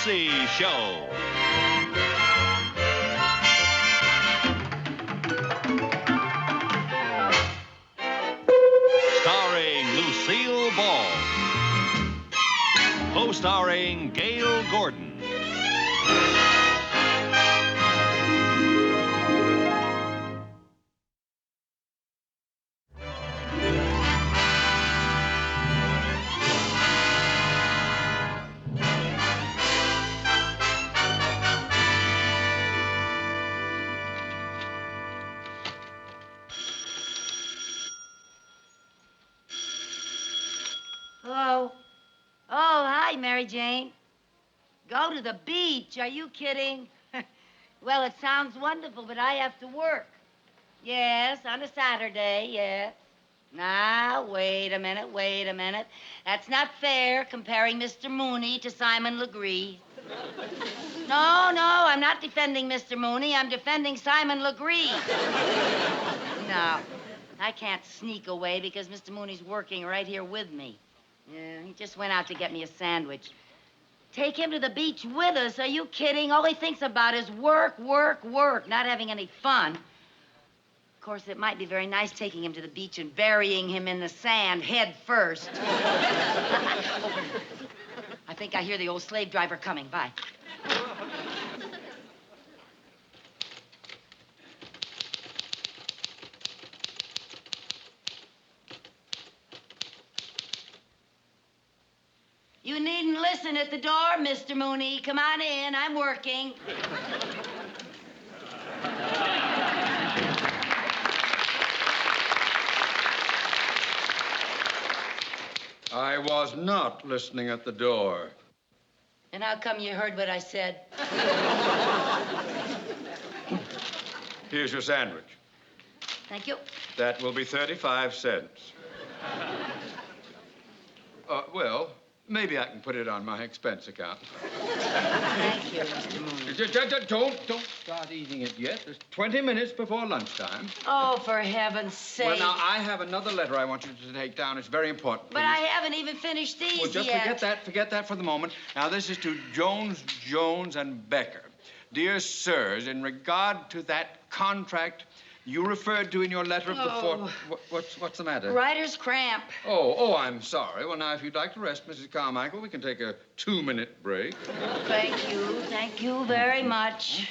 Lucy Show. Starring Lucille Ball. Co-starring Gail Gordon. Hello? Oh, hi, Mary Jane. Go to the beach? Are you kidding? Well, it sounds wonderful, but I have to work. Yes, on a Saturday, yes. Now, wait a minute. That's not fair, comparing Mr. Mooney to Simon Legree. No, I'm not defending Mr. Mooney. I'm defending Simon Legree. No, I can't sneak away because Mr. Mooney's working right here with me. Yeah, he just went out to get me a sandwich. Take him to the beach with us? Are you kidding? All he thinks about is work, not having any fun. Of course, it might be very nice taking him to the beach and burying him in the sand head first. I think I hear the old slave driver coming. Bye. You needn't listen at the door, Mr. Mooney. Come on in. I'm working. I was not listening at the door. And how come you heard what I said? Here's your sandwich. Thank you. That will be 35 cents. Well, maybe I can put it on my expense account. Thank you, Mr. Mooney. Don't start eating it yet. There's 20 minutes before lunchtime. Oh, for heaven's sake. Well, now, I have another letter I want you to take down. It's very important. But I haven't even finished these Well, just yet. forget that for the moment. Now, this is to Jones, and Becker. Dear sirs, in regard to that contract you referred to in your letter of the 4th... What's the matter? Writer's cramp. Oh, I'm sorry. Well, now, if you'd like to rest, Mrs. Carmichael, we can take a 2-minute break. Thank you very much.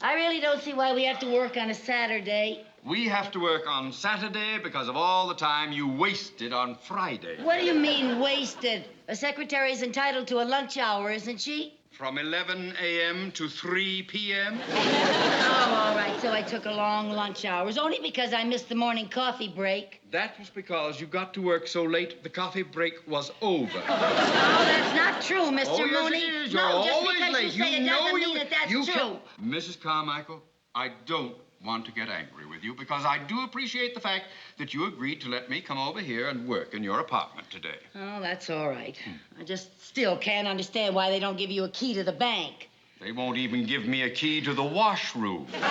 I really don't see why we have to work on a Saturday. We have to work on Saturday because of all the time you wasted on Friday. What do you mean, wasted? A secretary's entitled to a lunch hour, isn't she? From 11 a.m. to 3 p.m.? Oh, all right, so I took a long lunch hours, only because I missed the morning coffee break. That was because you got to work so late, the coffee break was over. No, that's not true, Mr. Oh, yes, Mooney. it is. No, You're just always because late. you say it doesn't mean that that's true. Mrs. Carmichael, I don't want to get angry with you because I do appreciate the fact that you agreed to let me come over here and work in your apartment today. Oh, that's all right. I just still can't understand why they don't give you a key to the bank. They won't even give me a key to the washroom. What's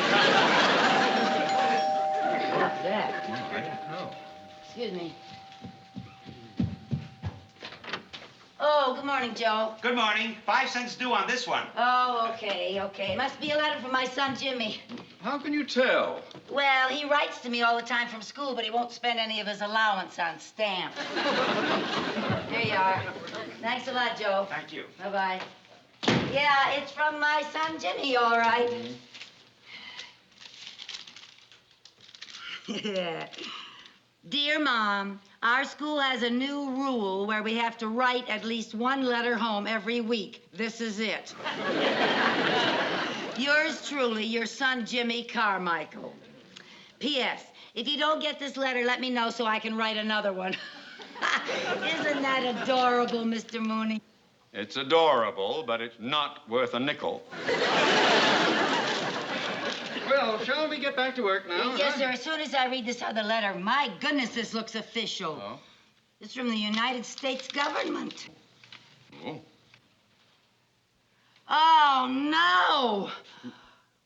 that? Oh, I don't know. Excuse me. Oh, good morning, Joe. Good morning. 5 cents due on this one. Oh, okay. Must be a letter from my son, Jimmy. How can you tell? Well, he writes to me all the time from school, but he won't spend any of his allowance on stamps. Here you are. Thanks a lot, Joe. Thank you. Bye-bye. Yeah, it's from my son, Jimmy, all right. Dear Mom, our school has a new rule where we have to write at least one letter home every week. This is it. Yours truly, your son, Jimmy Carmichael. P.S. If you don't get this letter, let me know so I can write another one. Isn't that adorable, Mr. Mooney? It's adorable, but it's not worth a nickel. Well, shall we get back to work now? Yes, sir. As soon as I read this other letter, my goodness, this looks official. Oh? It's from the United States government. Oh. Oh, no!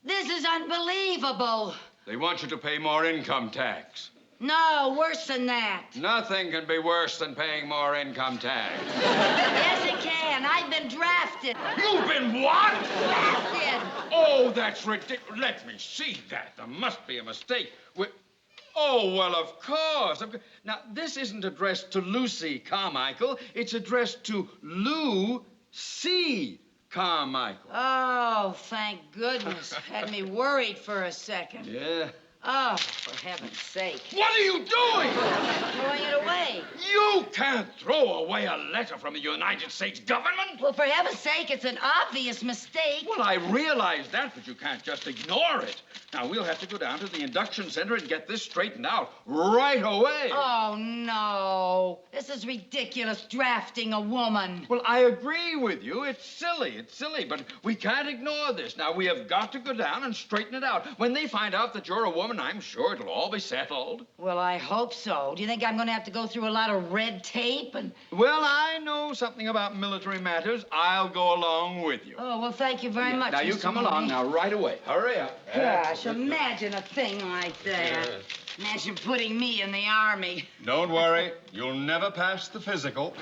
This is unbelievable. They want you to pay more income tax. No, worse than that. Nothing can be worse than paying more income tax. Yes, it can. I've been drafted. You've been what? Drafted. Oh, that's ridiculous. Let me see that. There must be a mistake. Oh, well, of course. Now, this isn't addressed to Lucy Carmichael. It's addressed to Lou C. Carmichael. Oh, thank goodness. Had me worried for a second. Yeah. Oh, for heaven's sake. What are you doing? Throwing it away. You can't throw away a letter from the United States government. Well, for heaven's sake, it's an obvious mistake. Well, I realize that, but you can't just ignore it. Now, we'll have to go down to the induction center and get this straightened out right away. Oh, no. This is ridiculous, drafting a woman. Well, I agree with you. It's silly, but we can't ignore this. Now, we have got to go down and straighten it out. When they find out that you're a woman, I'm sure it'll all be settled. Well, I hope so. Do you think I'm going to have to go through a lot of red tape and... Well, I know something about military matters. I'll go along with you. Oh, well, thank you very much, Now, you Mr. come Mooney. along now, right away. Hurry up. Gosh, imagine a thing like that. Imagine putting me in the Army. Don't worry. You'll never pass the physical.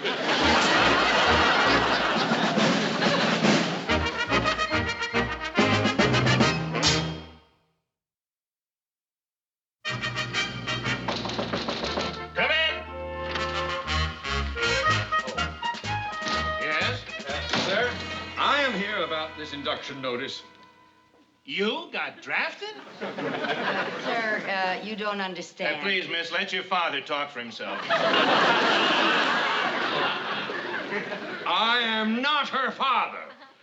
Come in. Yes? Sir, I am here about this induction notice. You got drafted? Sir, you don't understand. Please, miss, let your father talk for himself. I am not her father.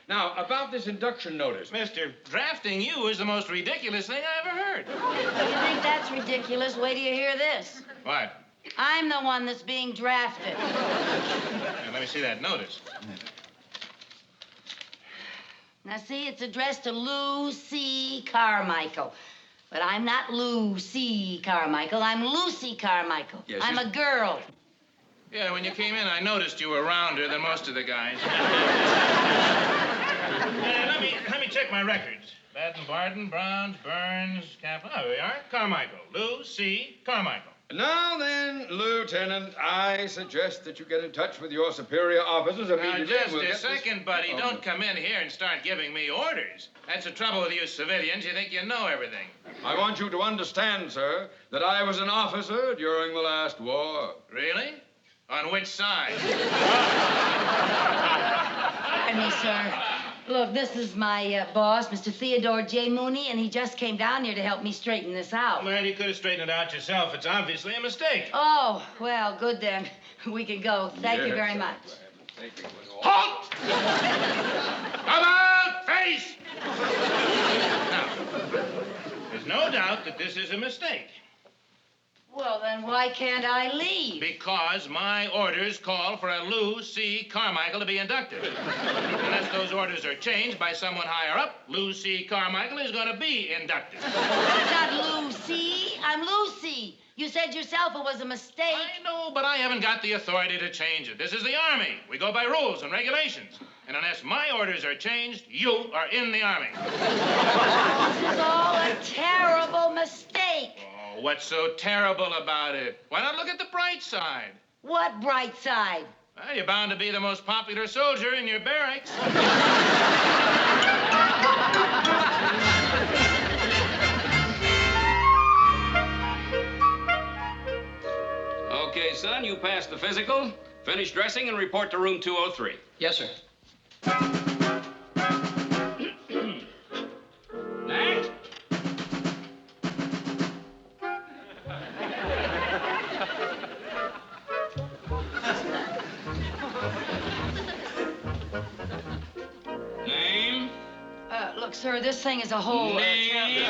Now, about this induction notice. Mister, drafting you is the most ridiculous thing I ever heard. You think that's ridiculous? Wait till you hear this. What? I'm the one that's being drafted. Now, let me see that notice. Now, see, it's addressed to Lou C. Carmichael. But I'm not Lou C. Carmichael. I'm Lucy Carmichael. Yes, I'm a girl. Yeah, when you came in, I noticed you were rounder than most of the guys. Let me check my records. Baden, Barden, Browns, Burns, Kaplan. Oh, there we are. Carmichael. Lou C. Carmichael. Now then, Lieutenant, I suggest that you get in touch with your superior officers immediately. Now, just We'll a get this- second, buddy. Oh. Don't come in here and start giving me orders. That's the trouble with you civilians. You think you know everything. I want you to understand, sir, that I was an officer during the last war. Really? On which side? Pardon me, sir. Look, this is my boss, Mr. Theodore J. Mooney, and he just came down here to help me straighten this out. Well, you could have straightened it out yourself. It's obviously a mistake. Oh, well, good then. We can go. Thank you Yes, very sir. much. Halt! Come out, face! Now, there's no doubt that this is a mistake. Well, then why can't I leave? Because my orders call for a Lou C. Carmichael to be inducted. Unless those orders are changed by someone higher up, Lou C. Carmichael is going to be inducted. It's not Lucy. I'm Lucy. You said yourself it was a mistake. I know, but I haven't got the authority to change it. This is the Army. We go by rules and regulations. And unless my orders are changed, you are in the Army. This is all a terrible mistake. Oh, what's so terrible about it? Why not look at the bright side? What bright side? Well, you're bound to be the most popular soldier in your barracks. Okay, son, you passed the physical. Finish dressing and report to room 203. Yes, sir. Next. Name? Look, sir, this thing is a whole... Name?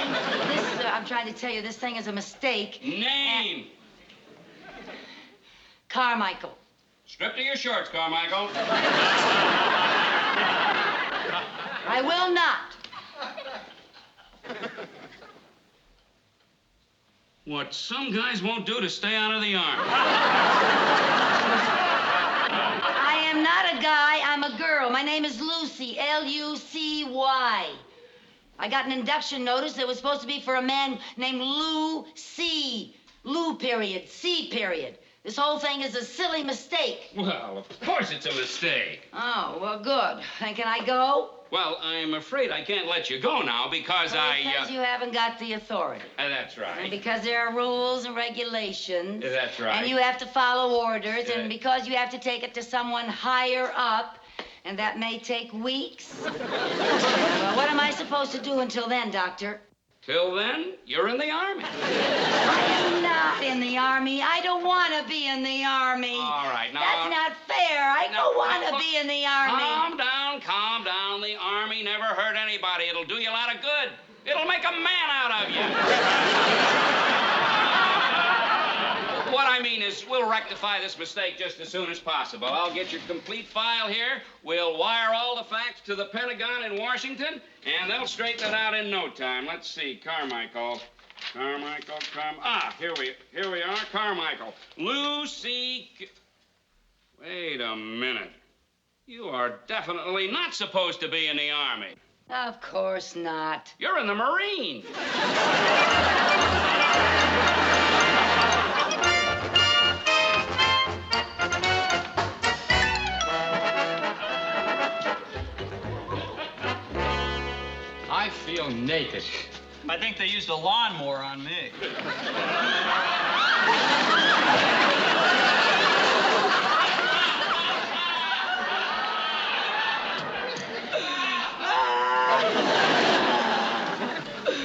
I'm trying to tell you, this thing is a mistake. Name. Carmichael. Strip to your shorts, Carmichael. I will not. What some guys won't do to stay out of the army. I am not a guy, I'm a girl. My name is Lucy, L-U-C-Y. I got an induction notice that was supposed to be for a man named Lou C. Lou period, C period. This whole thing is a silly mistake. Well, of course it's a mistake. Oh, well, good. Then can I go? Well, I'm afraid I can't let you go now because Because you haven't got the authority. That's right. And because there are rules and regulations. That's right. And you have to follow orders. Yeah. And because you have to take it to someone higher up, and that may take weeks. Well, what am I supposed to do until then, Doctor? Till then, you're in the Army. I am not in the Army. I don't want to be in the Army. All right, now... That's not fair. I don't want to be in the Army. Calm down, calm down. The Army never hurt anybody. It'll do you a lot of good. It'll make a man out of you. What I mean is, we'll rectify this mistake just as soon as possible. I'll get your complete file here. We'll wire all the facts to the Pentagon in Washington, and they'll straighten it out in no time. Let's see, Carmichael. Here we are, Carmichael. Lucy... Wait a minute. You are definitely not supposed to be in the Army. Of course not. You're in the Marines. I feel naked. I think they used a lawnmower on me.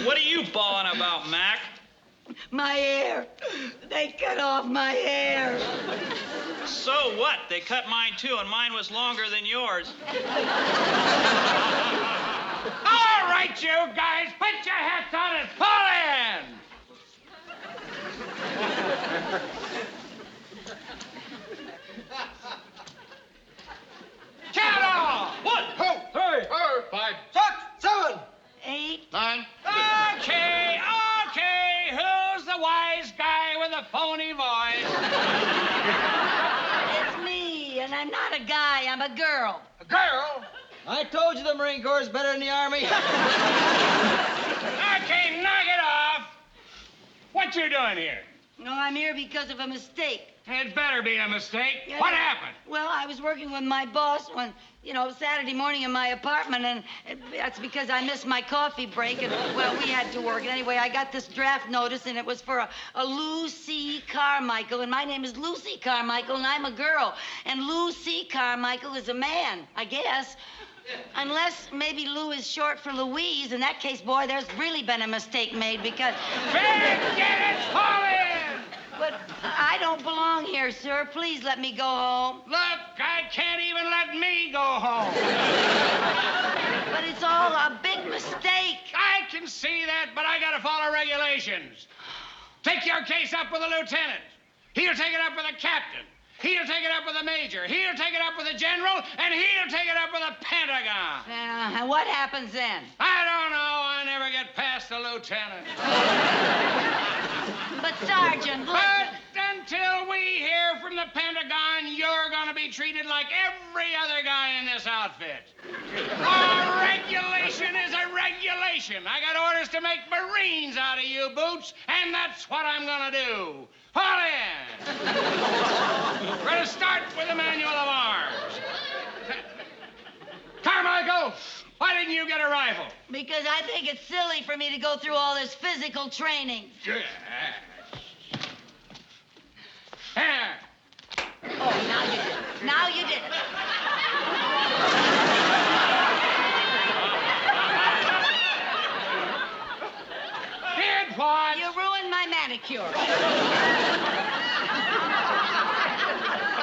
What are you bawling about, Mac? My hair. They cut off my hair. So what? They cut mine too, and mine was longer than yours. All right, you guys, put your hats on and pull in! Count off! 1, 2, 3, 4, 5, 6, 7, 8. 9. Okay, who's the wise guy with the phony voice? It's me, and I'm not a guy. I'm a girl. A girl? I told you the Marine Corps is better than the Army. Okay, knock it off. What you doing here? No, I'm here because of a mistake. It better be a mistake. Yeah, What yeah. happened? Well, I was working with my boss one, Saturday morning in my apartment, and that's because I missed my coffee break, and, well, we had to work. And anyway, I got this draft notice, and it was for a Lucy Carmichael, and my name is Lucy Carmichael, and I'm a girl. And Lucy Carmichael is a man, I guess. Unless maybe Lou is short for Louise. In that case, boy, there's really been a mistake made because... Forget it, fall in! But I don't belong here, sir. Please let me go home. Look, I can't even let me go home. But it's all a big mistake. I can see that, but I gotta follow regulations. Take your case up with the lieutenant. He'll take it up with the captain. He'll take it up with the major. He'll take it up with the general, and he'll take it up with the Pentagon. And what happens then? I don't know. I never get past the lieutenant. But, Sergeant, look... But until we hear from the Pentagon, you're going to be treated like every other guy in this outfit. A regulation is a regulation. I got orders to make Marines out of you, Boots, and that's what I'm going to do. Fall in. We're going to start with the manual of arms. Carmichael, why didn't you get a rifle? Because I think it's silly for me to go through all this physical training. Yes. Oh, now you did it. Now you did it. Did what? You ruined my manicure.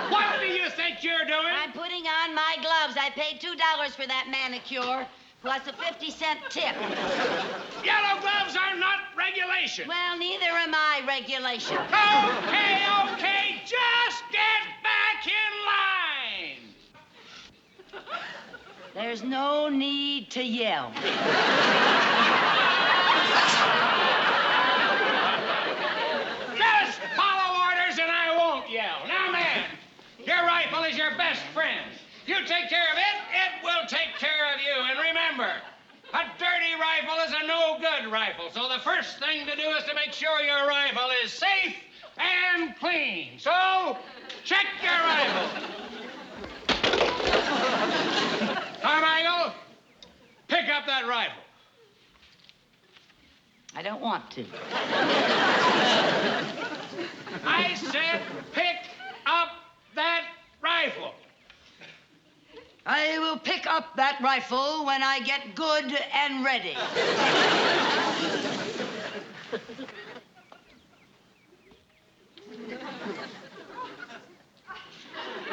What do you think you're doing? I'm putting on my gloves. I paid $2 for that manicure, plus a 50-cent tip. Yellow gloves are not regulation. Well, neither am I, regulation. Okay, just get back in line. There's no need to yell. Just follow orders and I won't yell. Now, man, your rifle is your best friend. You take care of it, it will take care of you. And remember, a dirty rifle is a no-good rifle. So the first thing to do is to make sure your rifle is safe and clean. So, check your rifle. Carmichael, pick up that rifle. I don't want to. I said pick up that rifle. I will pick up that rifle when I get good and ready.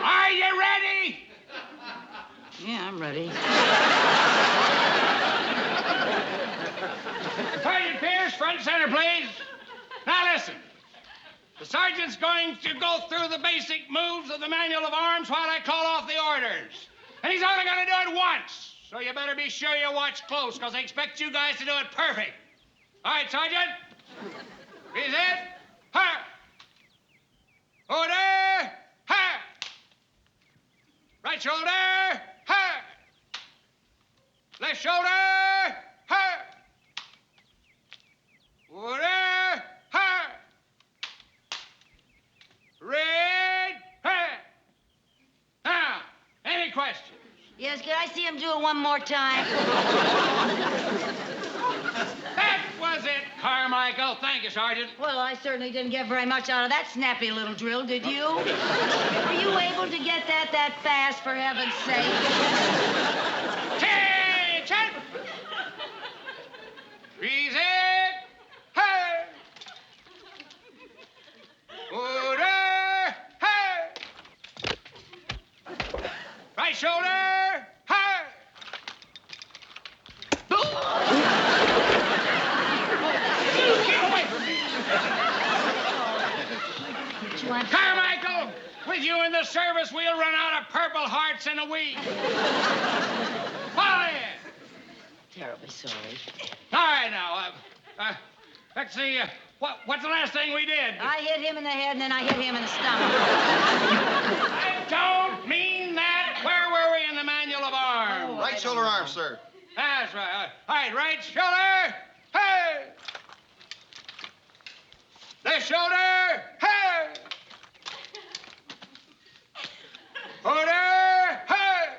Are you ready? Yeah, I'm ready. Sergeant Pierce, front and center, please. Now listen. The sergeant's going to go through the basic moves of the manual of arms while I call off the orders. And he's only going to do it once. So you better be sure you watch close, because I expect you guys to do it perfect. All right, Sergeant. Is it? Ha! Order! Ha! Right shoulder! Ha! Left shoulder! Ha! Order! Ha! Red! Ha! Now, any questions? Yes, could I see him do it one more time? That was it, Carmichael. Thank you, Sergeant. Well, I certainly didn't get very much out of that snappy little drill, did you? Were you able to get that fast, for heaven's sake? Attention! Freeze it! Hey! Order! Hey! Right shoulder! Hey! Keep away from me! Carmichael, with you in the service, we'll run out of Purple Hearts in a week. Follow in. Terribly sorry. All right, now, let's see, what's the last thing we did? I hit him in the head, and then I hit him in the stomach. I don't mean that. Where were we in the manual of arms? Right shoulder arm, sir. That's right. All right, right shoulder. Hey! Left shoulder. Hey! Order. Hey!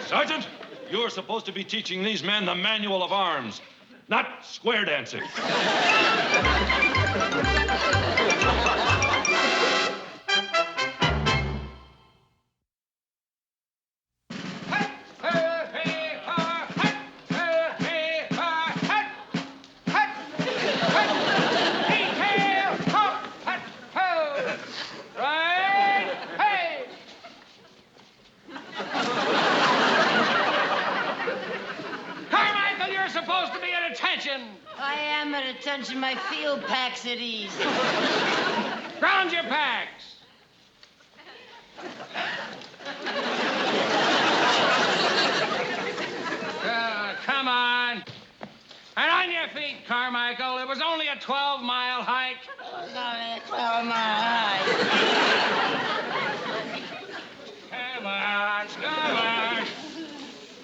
Sergeant, you're supposed to be teaching these men the manual of arms, not square dancing. Carmichael, you're supposed to be at attention. I am at attention. My field pack's at ease. Ground your packs. Come on. And on your feet, Carmichael. It was only a 12-mile hike. Well, my Come on, come on.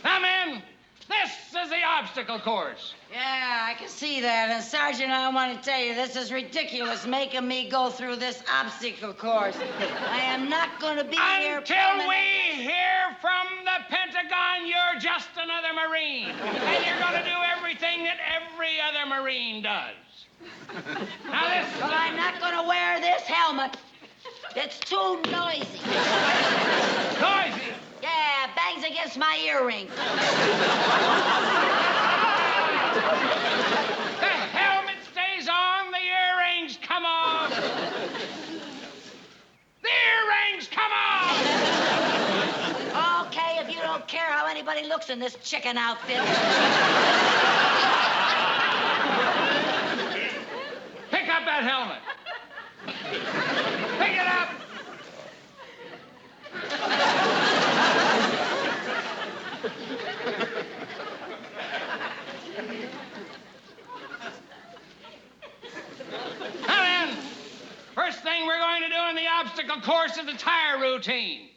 Now, men, this is the obstacle course. Yeah, I can see that. And, Sergeant, I want to tell you, this is ridiculous, making me go through this obstacle course. I am not going to be here Until we hear from the Pentagon, you're just another Marine. And you're going to do everything that every other Marine does. Now, listen. Well, I'm not going to wear this helmet. It's too noisy. Noisy. Yeah, bangs against my earring. The helmet stays on, the earrings come off. The earrings come off. Okay, if you don't care how anybody looks in this chicken outfit. Pick up that helmet. Pick it up. obstacle course is the tire routine.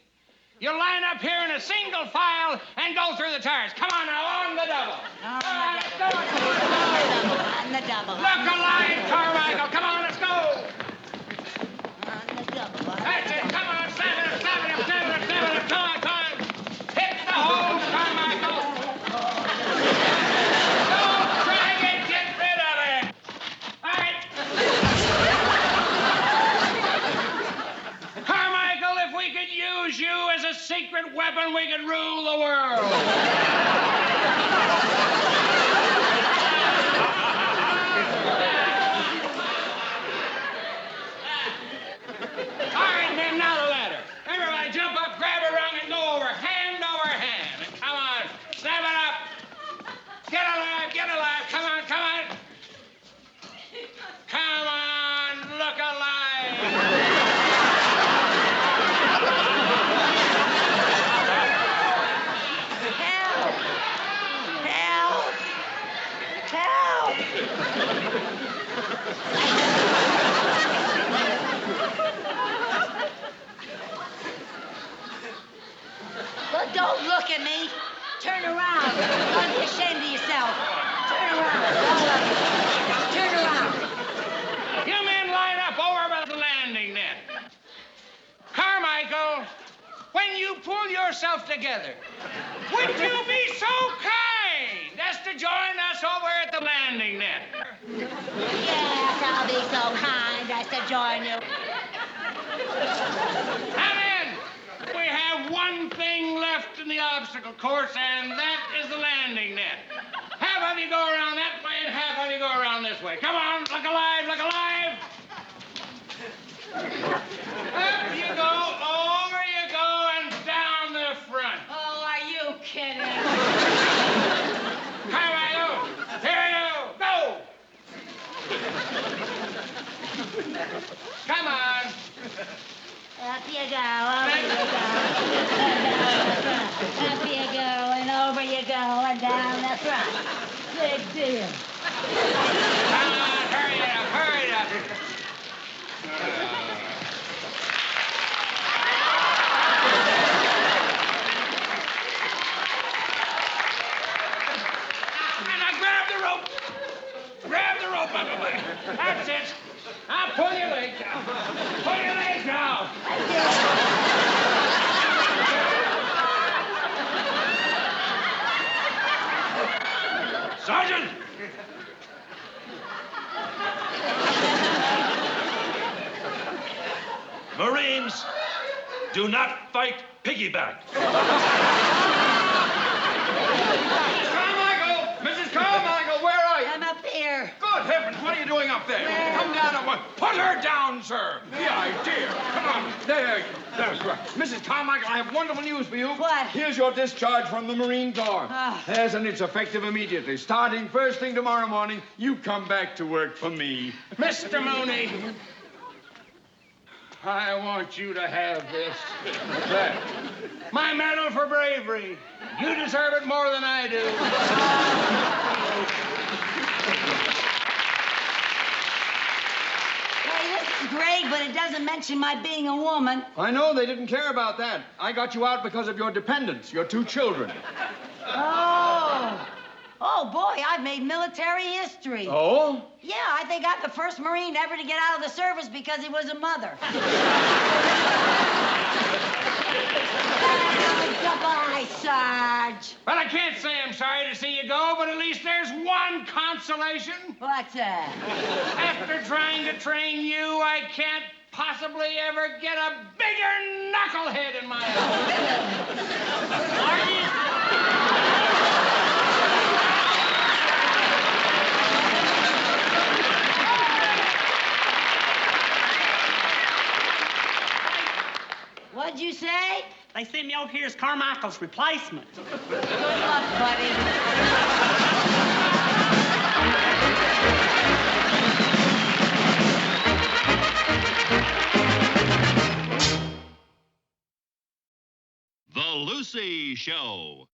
You line up here in a single file and go through the tires. Come on now, on the double. On the double. Look alive, Carmichael. Come on, let's go. On the double. That's it. Come on, seven up. Come on. Hit the hole, Carmichael. Don't drag it. Get rid of it. All right. Carmichael, if we could use you as a secret weapon, we could rule the world. All right, then, now the ladder. Everybody jump up, grab a rung, and go over hand over hand. Come on, snap it up. Get alive. Come on. Come on, look alive. Help! Well, don't look at me. Turn around. Don't be ashamed of yourself. Turn around. All of you. Turn around. You men line up over by the landing net. Carmichael, when you pull yourself together, would you be so kind as to join us over at the landing net? Yes, I'll be so kind as to join you. Now then, we have one thing left in the obstacle course, and that is the landing net. Half of you go around that way, and half of you go around this way. Come on, look alive. Up you go, over you go, and down the front. Oh, are you kidding? Carmichael, here you go. Come on. Up you go, over you go. Up you go, and over you go, and down the front. Big deal. Come on, hurry it up. And I grab the rope, my boy. That's it. Now pull your legs down. Sergeant! Marines, do not fight piggyback. Mrs. Carmichael, where are you? I'm up here. Good heavens, what are you doing up there? Where? Come down at once. Put her down, sir. The idea. Come on. There you go. That's right. Mrs. Carmichael, I have wonderful news for you. What? Here's your discharge from the Marine Corps. Oh. Yes, and it's effective immediately. Starting first thing tomorrow morning, you come back to work for me. Mr. Mooney, I want you to have this. What's that? My medal for bravery. You deserve it more than I do. Hey, this is great, but it doesn't mention my being a woman. I know they didn't care about that. I got you out because of your dependents, your 2 children. Oh, boy, I've made military history. Oh? Yeah, I think I'm the first Marine ever to get out of the service because he was a mother. Goodbye, Sarge. Well, I can't say I'm sorry to see you go, but at least there's one consolation. What's that? After trying to train you, I can't possibly ever get a bigger knucklehead in my What'd you say? They sent me over here as Carmichael's replacement. Good luck, buddy. The Lucy Show.